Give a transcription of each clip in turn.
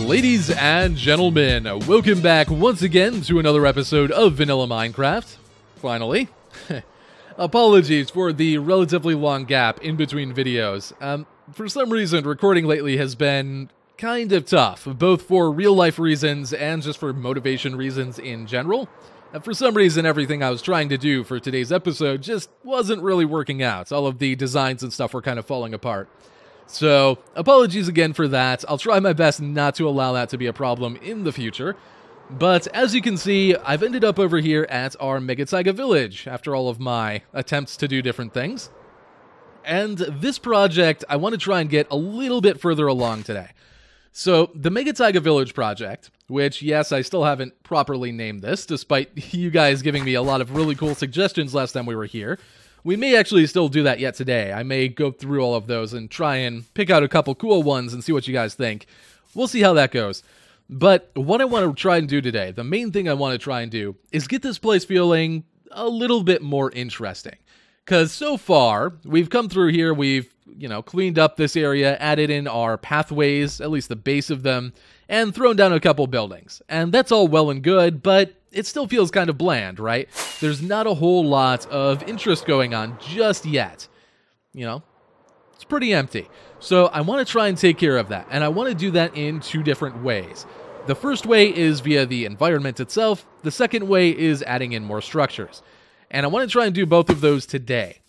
Ladies and gentlemen, welcome back once again to another episode of Vanilla Minecraft. Finally. Apologies for the relatively long gap in between videos. For some reason, recording lately has been kind of tough, both for real-life reasons and just for motivation reasons in general. And for some reason, everything I was trying to do for today's episode just wasn't really working out. All of the designs and stuff were kind of falling apart. So, apologies again for that. I'll try my best not to allow that to be a problem in the future. But as you can see, I've ended up over here at our Mega Taiga village after all of my attempts to do different things. And this project, I want to try and get a little bit further along today. So, the Mega Taiga village project, which, yes, I still haven't properly named this, despite you guys giving me a lot of really cool suggestions last time we were here. We may actually still do that yet today. I may go through all of those and try and pick out a couple cool ones and see what you guys think. We'll see how that goes. But what I want to try and do today, the main thing I want to try and do, is get this place feeling a little bit more interesting. Because so far, we've come through here, we've, cleaned up this area, added in our pathways, at least the base of them, and thrown down a couple buildings. And that's all well and good, but it still feels kind of bland, right? There's not a whole lot of interest going on just yet. It's pretty empty. So I want to try and take care of that, and I want to do that in two different ways. The first way is via the environment itself. The second way is adding in more structures. And I want to try and do both of those today.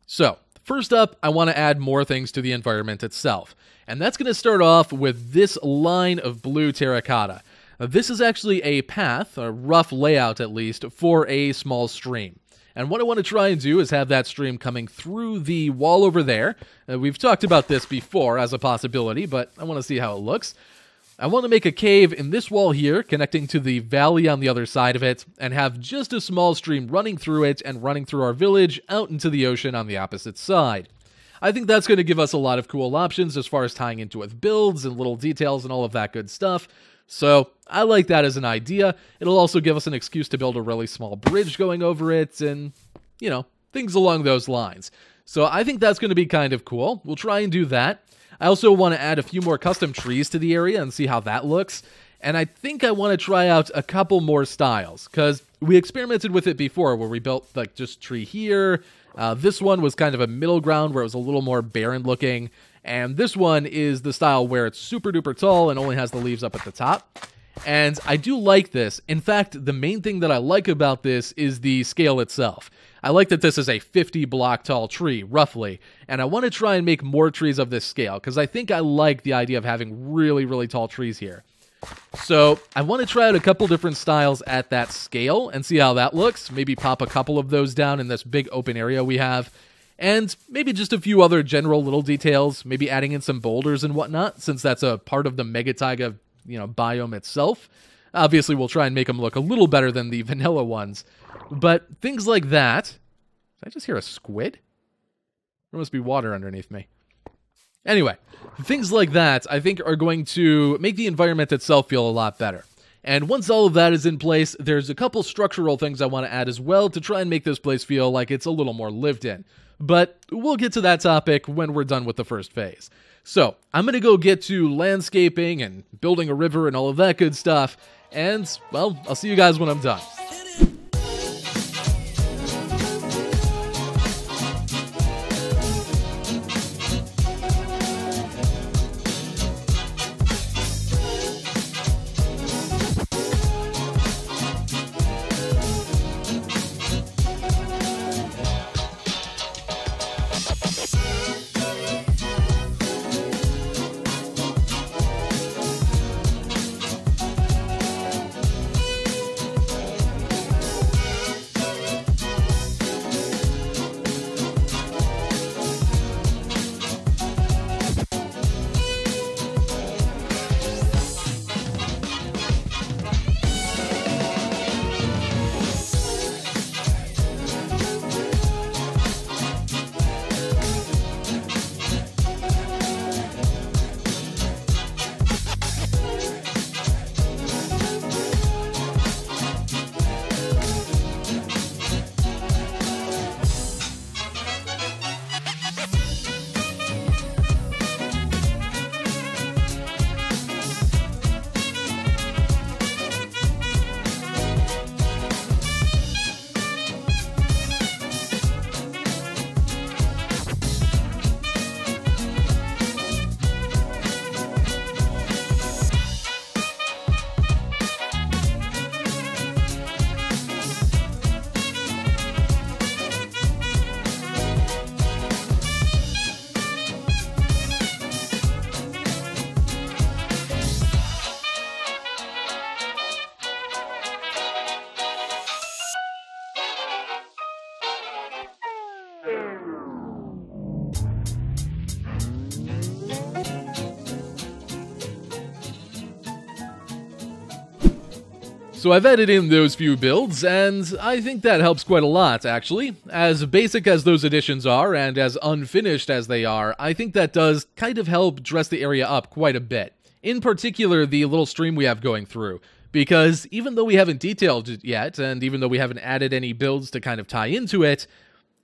So, first up, I want to add more things to the environment itself. And that's going to start off with this line of blue terracotta. This is actually a path, a rough layout at least, for a small stream. And what I want to try and do is have that stream coming through the wall over there. We've talked about this before as a possibility, but I want to see how it looks. I want to make a cave in this wall here, connecting to the valley on the other side of it, and have just a small stream running through it and running through our village out into the ocean on the opposite side. I think that's going to give us a lot of cool options as far as tying into with builds and little details and all of that good stuff. So, I like that as an idea. It'll also give us an excuse to build a really small bridge going over it and, things along those lines. So, I think that's going to be kind of cool. We'll try and do that. I also want to add a few more custom trees to the area and see how that looks. And I think I want to try out a couple more styles, because we experimented with it before where we built just tree here. This one was kind of a middle ground where it was a little more barren looking. And this one is the style where it's super duper tall and only has the leaves up at the top. And I do like this. In fact, the main thing that I like about this is the scale itself. I like that this is a 50 block tall tree, roughly. And I want to try and make more trees of this scale, because I think I like the idea of having really, really tall trees here. So I want to try out a couple different styles at that scale and see how that looks. Maybe pop a couple of those down in this big open area we have. And maybe just a few other general little details, maybe adding in some boulders and whatnot, since that's a part of the Mega Taiga, biome itself. Obviously, we'll try and make them look a little better than the vanilla ones. But things like that... Did I just hear a squid? There must be water underneath me. Anyway, things like that, I think, are going to make the environment itself feel a lot better. And once all of that is in place, there's a couple structural things I want to add as well to try and make this place feel like it's a little more lived in. But we'll get to that topic when we're done with the first phase. So, I'm going to go get to landscaping and building a river and all of that good stuff. And, well, I'll see you guys when I'm done. So I've added in those few builds, and I think that helps quite a lot, actually. As basic as those additions are, and as unfinished as they are, I think that does kind of help dress the area up quite a bit. In particular, the little stream we have going through. Because even though we haven't detailed it yet, and even though we haven't added any builds to kind of tie into it,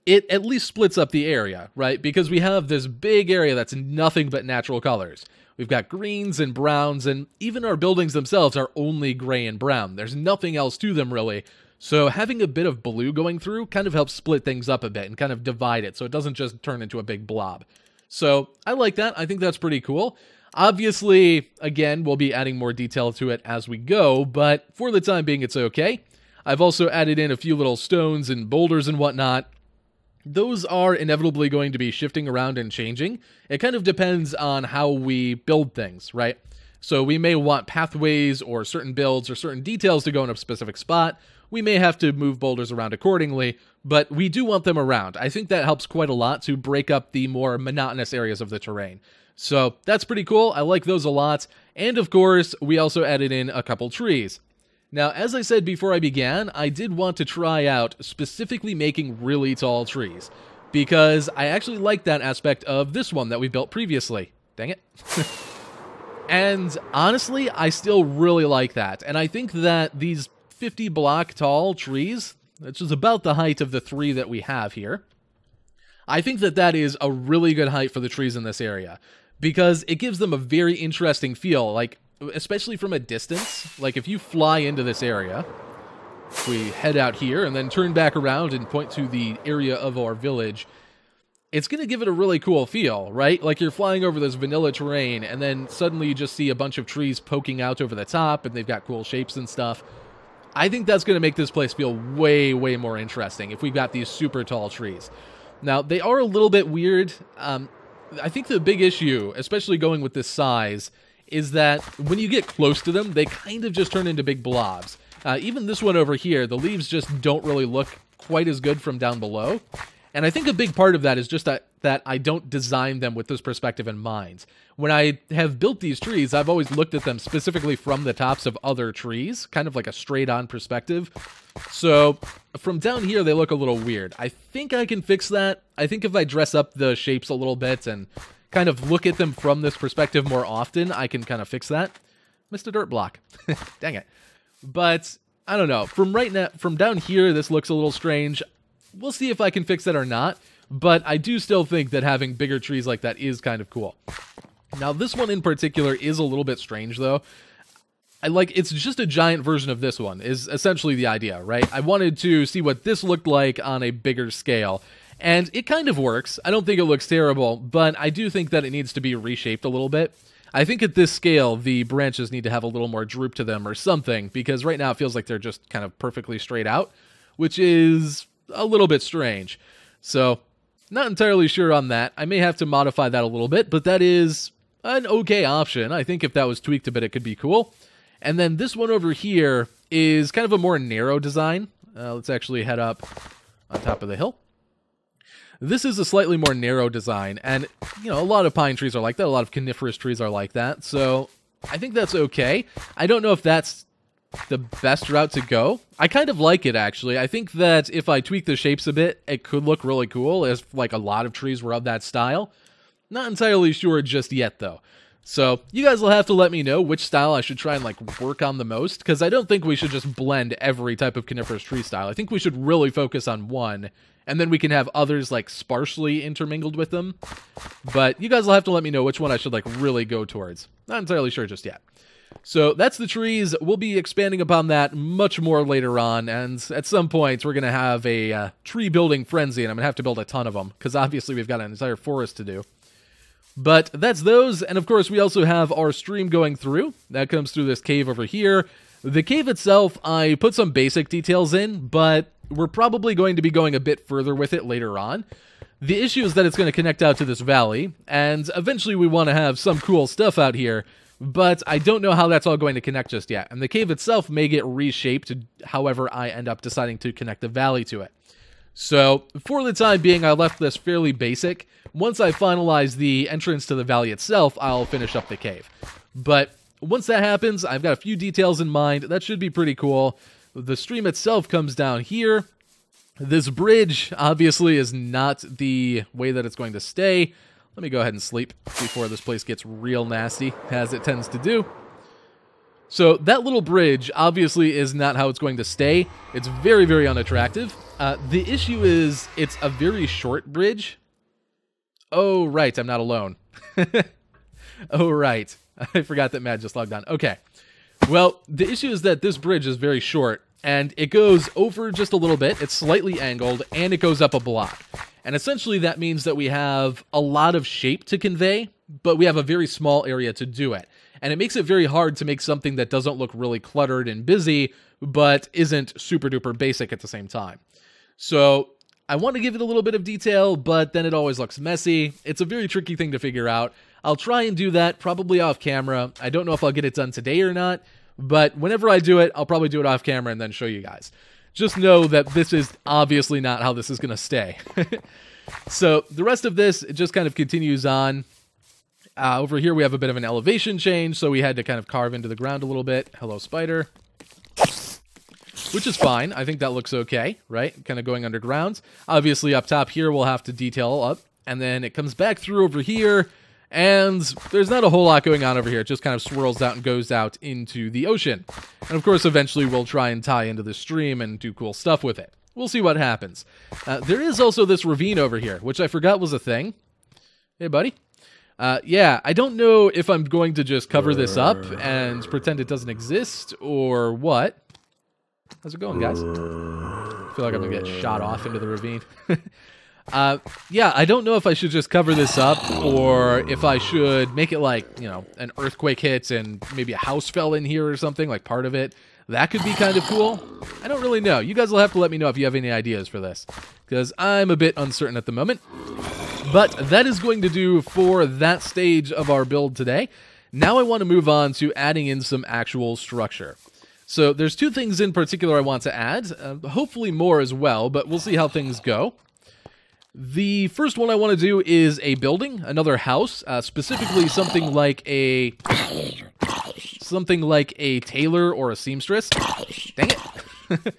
it at least splits up the area, right? Because we have this big area that's nothing but natural colors. We've got greens and browns, and even our buildings themselves are only gray and brown. There's nothing else to them, really. So having a bit of blue going through kind of helps split things up a bit and kind of divide it so it doesn't just turn into a big blob. So I like that. I think that's pretty cool. Obviously, again, we'll be adding more detail to it as we go, but for the time being, it's okay. I've also added in a few little stones and boulders and whatnot. Those are inevitably going to be shifting around and changing. It kind of depends on how we build things, right? So we may want pathways or certain builds or certain details to go in a specific spot. We may have to move boulders around accordingly, but we do want them around. I think that helps quite a lot to break up the more monotonous areas of the terrain. So that's pretty cool. I like those a lot. And of course, we also added in a couple trees. Now, as I said before I began, I did want to try out specifically making really tall trees, because I actually like that aspect of this one that we built previously. Dang it. And honestly, I still really like that. And I think that these 50 block tall trees, which is about the height of the 3 that we have here, I think that that is a really good height for the trees in this area, because it gives them a very interesting feel, like, especially from a distance. Like, if you fly into this area, we head out here and then turn back around and point to the area of our village, it's going to give it a really cool feel, right? Like you're flying over this vanilla terrain, and then suddenly you just see a bunch of trees poking out over the top, and they've got cool shapes and stuff. I think that's going to make this place feel way, way more interesting if we've got these super tall trees. Now, they are a little bit weird. I think the big issue, especially going with this size, is that when you get close to them, they kind of just turn into big blobs. Even this one over here, the leaves just don't really look quite as good from down below. And I think a big part of that is just that I don't design them with this perspective in mind. When I have built these trees, I've always looked at them specifically from the tops of other trees, kind of like a straight-on perspective. So from down here, they look a little weird. I think I can fix that. I think if I dress up the shapes a little bit and kind of look at them from this perspective more often, I can kind of fix that. Missed a dirt block. Dang it. But I don't know. From down here, this looks a little strange. We'll see if I can fix that or not. But I do still think that having bigger trees like that is kind of cool. Now, this one in particular is a little bit strange, though. It's just a giant version of this one, is essentially the idea, right? I wanted to see what this looked like on a bigger scale. And it kind of works. I don't think it looks terrible, but I do think that it needs to be reshaped a little bit. I think at this scale, the branches need to have a little more droop to them or something, because right now it feels like they're just kind of perfectly straight out, which is a little bit strange. So, not entirely sure on that. I may have to modify that a little bit, but that is an okay option. I think if that was tweaked a bit, it could be cool. And then this one over here is kind of a more narrow design. Let's actually head up on top of the hill. This is a slightly more narrow design, and, you know, a lot of pine trees are like that, a lot of coniferous trees are like that, so I think that's okay. I don't know if that's the best route to go. I kind of like it, actually. I think that if I tweak the shapes a bit, it could look really cool, as, like, a lot of trees were of that style. Not entirely sure just yet, though. So, you guys will have to let me know which style I should try and, like, work on the most, because I don't think we should just blend every type of coniferous tree style. I think we should really focus on one, and then we can have others, like, sparsely intermingled with them. But you guys will have to let me know which one I should, like, really go towards. Not entirely sure just yet. So that's the trees. We'll be expanding upon that much more later on, and at some point we're going to have a tree building frenzy, and I'm going to have to build a ton of them, because obviously we've got an entire forest to do. But that's those, and of course we also have our stream going through. That comes through this cave over here. The cave itself, I put some basic details in, but we're probably going to be going a bit further with it later on. The issue is that it's going to connect out to this valley, and eventually we want to have some cool stuff out here, but I don't know how that's all going to connect just yet. And the cave itself may get reshaped however I end up deciding to connect the valley to it. So, for the time being, I left this fairly basic. Once I finalize the entrance to the valley itself, I'll finish up the cave. But once that happens, I've got a few details in mind. That should be pretty cool. The stream itself comes down here. This bridge, obviously, is not the way that it's going to stay. Let me go ahead and sleep before this place gets real nasty, as it tends to do. So that little bridge, obviously, is not how it's going to stay. It's very, very unattractive. The issue is it's a very short bridge. Oh, right, I'm not alone. Oh, right. I forgot that Matt just logged on. Okay. Well, the issue is that this bridge is very short, and it goes over just a little bit. It's slightly angled, and it goes up a block. And essentially that means that we have a lot of shape to convey, but we have a very small area to do it. And it makes it very hard to make something that doesn't look really cluttered and busy, but isn't super duper basic at the same time. So I want to give it a little bit of detail, but then it always looks messy. It's a very tricky thing to figure out. I'll try and do that, probably off camera. I don't know if I'll get it done today or not, but whenever I do it, I'll probably do it off camera and then show you guys. Just know that this is obviously not how this is going to stay. So the rest of this, it just kind of continues on. Over here we have a bit of an elevation change, so we had to kind of carve into the ground a little bit. Hello, spider. Which is fine. I think that looks okay, right? Kind of going underground. Obviously, up top here, we'll have to detail up. And then it comes back through over here. And there's not a whole lot going on over here. It just kind of swirls out and goes out into the ocean. And of course, eventually we'll try and tie into the stream and do cool stuff with it. We'll see what happens. There is also this ravine over here, which I forgot was a thing. Hey, buddy. Yeah, I don't know if I'm going to just cover this up and pretend it doesn't exist or what. How's it going, guys? I feel like I'm going to get shot off into the ravine. Yeah, I don't know if I should just cover this up or if I should make it like, you know, an earthquake hit and maybe a house fell in here or something, like part of it. That could be kind of cool. I don't really know. You guys will have to let me know if you have any ideas for this, because I'm a bit uncertain at the moment. But that is going to do for that stage of our build today. Now I want to move on to adding in some actual structure. So there's two things in particular I want to add, hopefully more as well, but we'll see how things go. The first one I want to do is a building, another house, specifically something like a tailor or a seamstress. Dang it.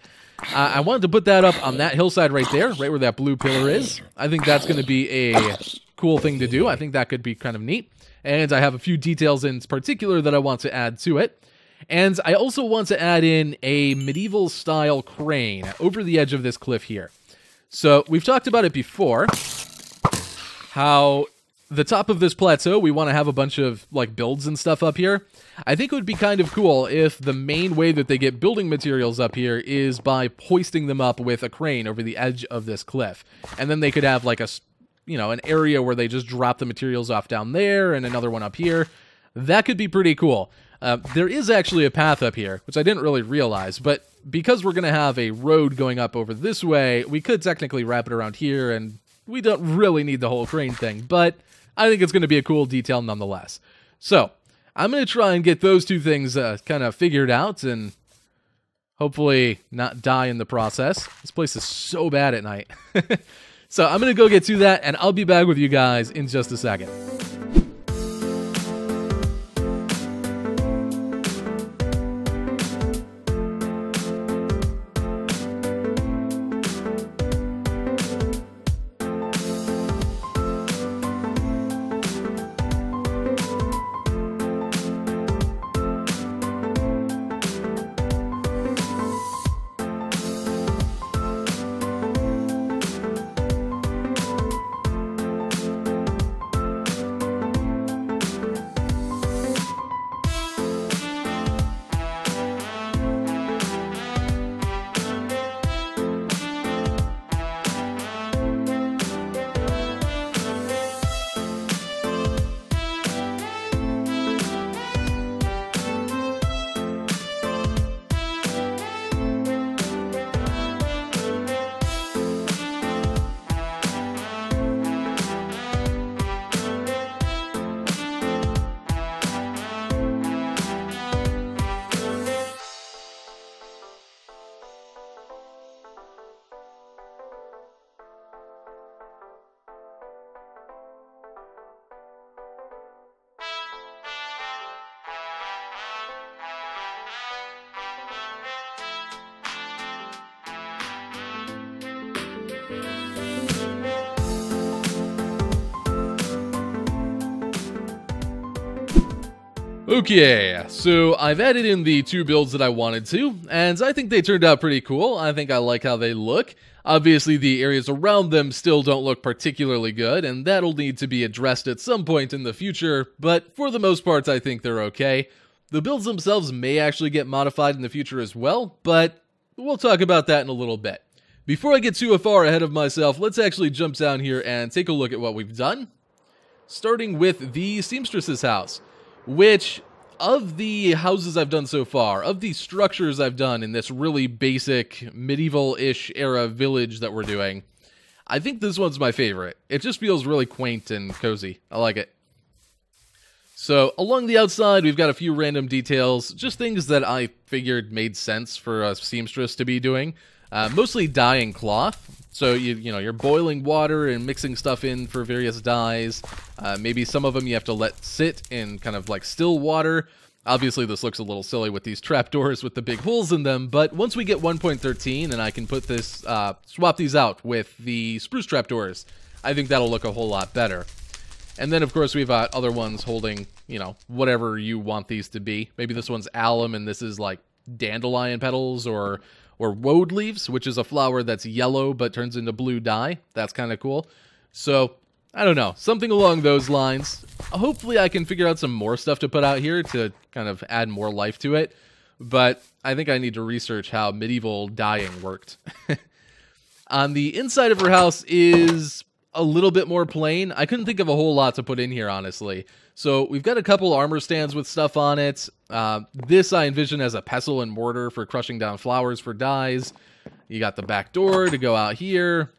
I wanted to put that up on that hillside right there, right where that blue pillar is. I think that's going to be a cool thing to do. I think that could be kind of neat. And I have a few details in particular that I want to add to it. And I also want to add in a medieval-style crane over the edge of this cliff here. So we've talked about it before, how the top of this plateau, we want to have a bunch of like builds and stuff up here. I think it would be kind of cool if the main way that they get building materials up here is by hoisting them up with a crane over the edge of this cliff. And then they could have like a, you know, an area where they just drop the materials off down there and another one up here. That could be pretty cool. There is actually a path up here, which I didn't really realize, but because we're going to have a road going up over this way, we could technically wrap it around here, and we don't really need the whole crane thing, but I think it's going to be a cool detail nonetheless. So, I'm going to try and get those two things kind of figured out, and hopefully not die in the process. This place is so bad at night. So, I'm going to go get to that, and I'll be back with you guys in just a second. Okay, so I've added in the 2 builds that I wanted to, and I think they turned out pretty cool. I think I like how they look. Obviously, the areas around them still don't look particularly good, and that'll need to be addressed at some point in the future, but for the most part, I think they're okay. The builds themselves may actually get modified in the future as well, but we'll talk about that in a little bit. Before I get too far ahead of myself, let's actually jump down here and take a look at what we've done. Starting with the seamstress's house, which, of the houses I've done so far, of the structures I've done in this really basic medieval-ish era village that we're doing, I think this one's my favorite. It just feels really quaint and cozy. I like it. So, along the outside, we've got a few random details, just things that I figured made sense for a seamstress to be doing. Mostly dyeing cloth. So, you know, you're boiling water and mixing stuff in for various dyes. Maybe some of them you have to let sit in kind of like still water. Obviously, this looks a little silly with these trapdoors with the big holes in them, but once we get 1.13 and I can put this, swap these out with the spruce trapdoors, I think that'll look a whole lot better. And then, of course, we've got other ones holding, you know, whatever you want these to be. Maybe this one's alum and this is like dandelion petals or woad leaves, which is a flower that's yellow but turns into blue dye. That's kind of cool. So, I don't know. Something along those lines. Hopefully I can figure out some more stuff to put out here to kind of add more life to it. But I think I need to research how medieval dyeing worked. On the inside of her house is a little bit more plain. I couldn't think of a whole lot to put in here, honestly. So we've got a couple armor stands with stuff on it. This I envision as a pestle and mortar for crushing down flowers for dyes. You got the back door to go out here.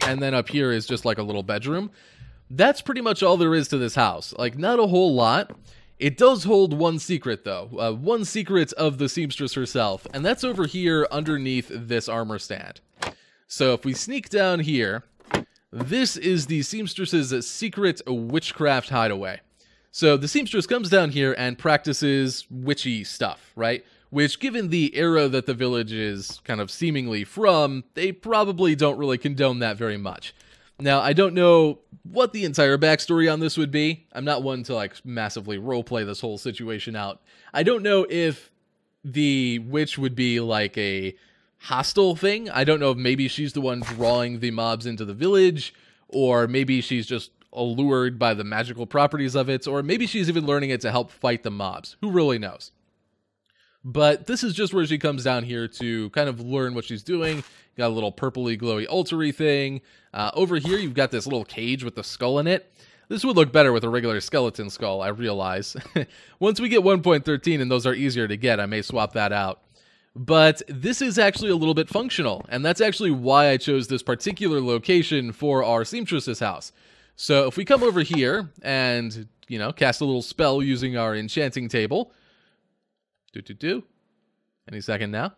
And then up here is just like a little bedroom. That's pretty much all there is to this house. Like, not a whole lot. It does hold one secret, though. One secret of the seamstress herself. And that's over here underneath this armor stand. So if we sneak down here, this is the seamstress's secret witchcraft hideaway. So the seamstress comes down here and practices witchy stuff, right? Which, given the era that the village is kind of seemingly from, they probably don't really condone that very much. Now, I don't know what the entire backstory on this would be. I'm not one to, like, massively roleplay this whole situation out. I don't know if the witch would be, like, a hostile thing. I don't know if maybe she's the one drawing the mobs into the village, or maybe she's just allured by the magical properties of it, or maybe she's even learning it to help fight the mobs. Who really knows? But this is just where she comes down here to kind of learn what she's doing. You got a little purpley glowy altar-y thing. Over here, you've got this little cage with the skull in it. This would look better with a regular skeleton skull, I realize. Once we get 1.13 and those are easier to get, I may swap that out. But this is actually a little bit functional, and that's actually why I chose this particular location for our seamstress's house. So if we come over here and, you know, cast a little spell using our enchanting table. Any second now.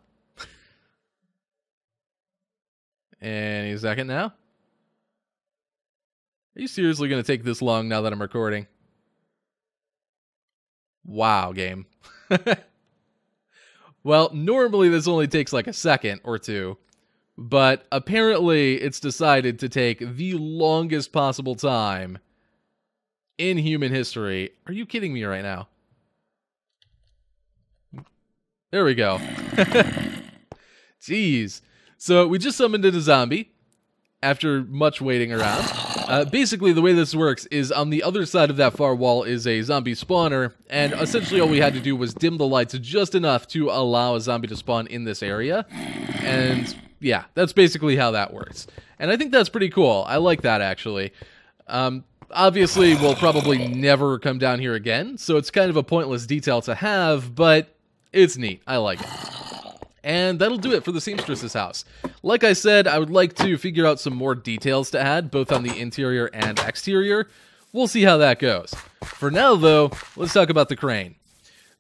Any second now. Are you seriously going to take this long now that I'm recording? Wow, game. Well, normally this only takes like a second or two, but apparently it's decided to take the longest possible time in human history. Are you kidding me right now? There we go. Jeez. So we just summoned in a zombie after much waiting around. Basically, the way this works is on the other side of that far wall is a zombie spawner, and essentially all we had to do was dim the lights just enough to allow a zombie to spawn in this area. And yeah, that's basically how that works. And I think that's pretty cool. I like that, actually. Obviously, we'll probably never come down here again, so it's kind of a pointless detail to have, but it's neat. I like it. And that'll do it for the seamstress's house. Like I said, I would like to figure out some more details to add, both on the interior and exterior. We'll see how that goes. For now, though, let's talk about the crane.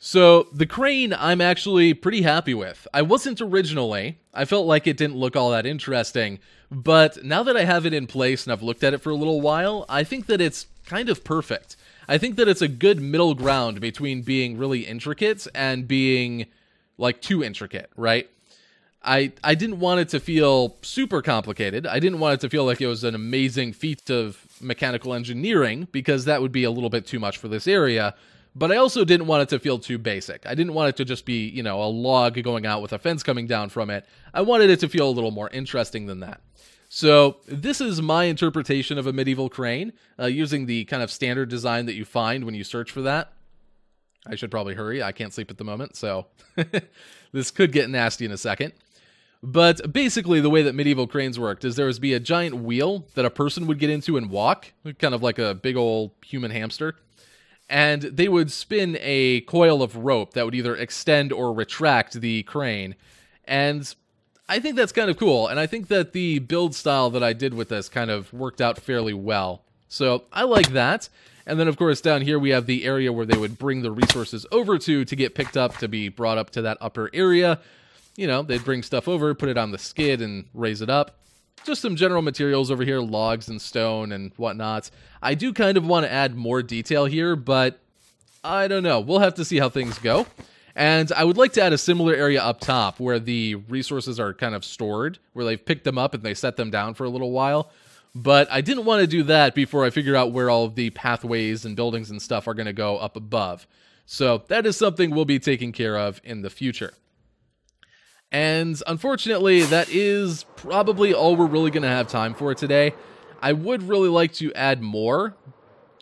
So, the crane I'm actually pretty happy with. I wasn't originally. I felt like it didn't look all that interesting. But now that I have it in place and I've looked at it for a little while, I think that it's kind of perfect. I think that it's a good middle ground between being really intricate and being like too intricate, right? I didn't want it to feel super complicated. I didn't want it to feel like it was an amazing feat of mechanical engineering, because that would be a little bit too much for this area. But I also didn't want it to feel too basic. I didn't want it to just be, you know, a log going out with a fence coming down from it. I wanted it to feel a little more interesting than that. So this is my interpretation of a medieval crane, using the kind of standard design that you find when you search for that. I should probably hurry. I can't sleep at the moment, so this could get nasty in a second. But basically, the way that medieval cranes worked is there would be a giant wheel that a person would get into and walk, kind of like a big old human hamster. And they would spin a coil of rope that would either extend or retract the crane. And I think that's kind of cool. And I think that the build style that I did with this kind of worked out fairly well. So I like that. And then, of course, down here we have the area where they would bring the resources over to get picked up, to be brought up to that upper area. You know, they'd bring stuff over, put it on the skid, and raise it up. Just some general materials over here, logs and stone and whatnot. I do kind of want to add more detail here, but I don't know. We'll have to see how things go. And I would like to add a similar area up top where the resources are kind of stored, where they've picked them up and they set them down for a little while. But I didn't want to do that before I figure out where all of the pathways and buildings and stuff are going to go up above. So that is something we'll be taking care of in the future. And unfortunately, that is probably all we're really going to have time for today. I would really like to add more.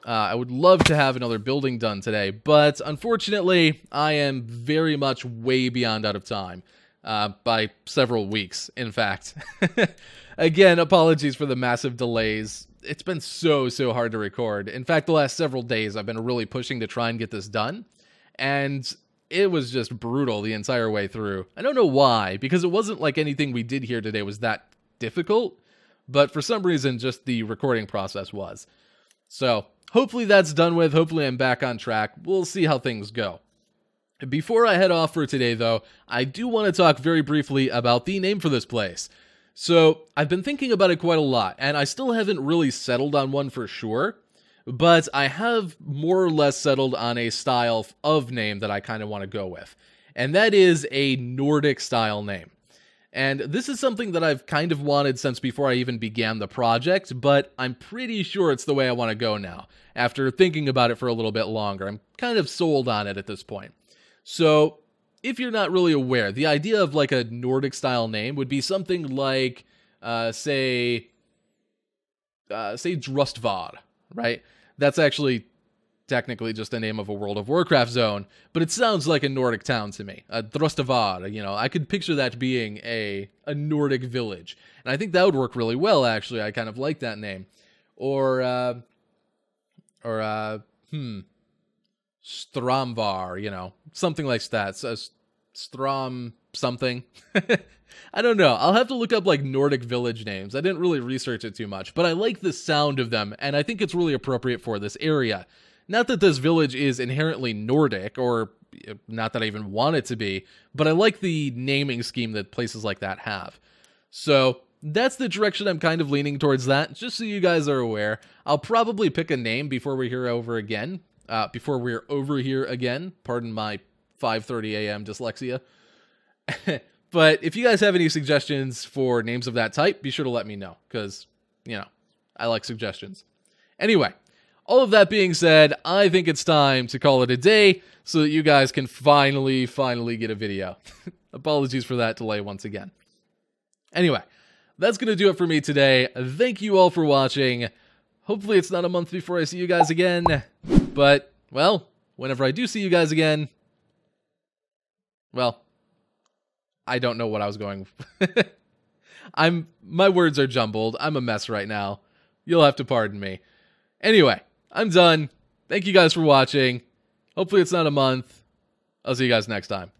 I would love to have another building done today, but unfortunately, I am very much way beyond out of time, by several weeks, in fact. Again, apologies for the massive delays. It's been so hard to record. In fact, the last several days, I've been really pushing to try and get this done, and it was just brutal the entire way through. I don't know why, because it wasn't like anything we did here today was that difficult, but for some reason, just the recording process was. So, hopefully that's done with. Hopefully I'm back on track. We'll see how things go. Before I head off for today, though, I do want to talk very briefly about the name for this place. So, I've been thinking about it quite a lot, and I still haven't really settled on one for sure. But I have more or less settled on a style of name that I kind of want to go with. And that is a Nordic style name. And this is something that I've kind of wanted since before I even began the project, but I'm pretty sure it's the way I want to go now. After thinking about it for a little bit longer, I'm kind of sold on it at this point. So, if you're not really aware, the idea of like a Nordic style name would be something like, say Drustvad, right? That's actually technically just the name of a World of Warcraft zone, but it sounds like a Nordic town to me. Drustavad, you know, I could picture that being a Nordic village. And I think that would work really well, actually. I kind of like that name. Or Stromvar, you know, something like that. So, Strom something. I don't know. I'll have to look up like Nordic village names. I didn't really research it too much, but I like the sound of them, and I think it's really appropriate for this area. Not that this village is inherently Nordic, or not that I even want it to be, but I like the naming scheme that places like that have. So that's the direction I'm kind of leaning towards that, just so you guys are aware. I'll probably pick a name before we're over here again. Pardon my 5:30 a.m. dyslexia. But if you guys have any suggestions for names of that type, be sure to let me know, because, you know, I like suggestions. Anyway, all of that being said, I think it's time to call it a day so that you guys can finally get a video. Apologies for that delay once again. Anyway, that's going to do it for me today. Thank you all for watching. Hopefully it's not a month before I see you guys again. But, well, whenever I do see you guys again, well, I don't know what I was going. My words are jumbled. I'm a mess right now. You'll have to pardon me. Anyway, I'm done. Thank you guys for watching. Hopefully it's not a month. I'll see you guys next time.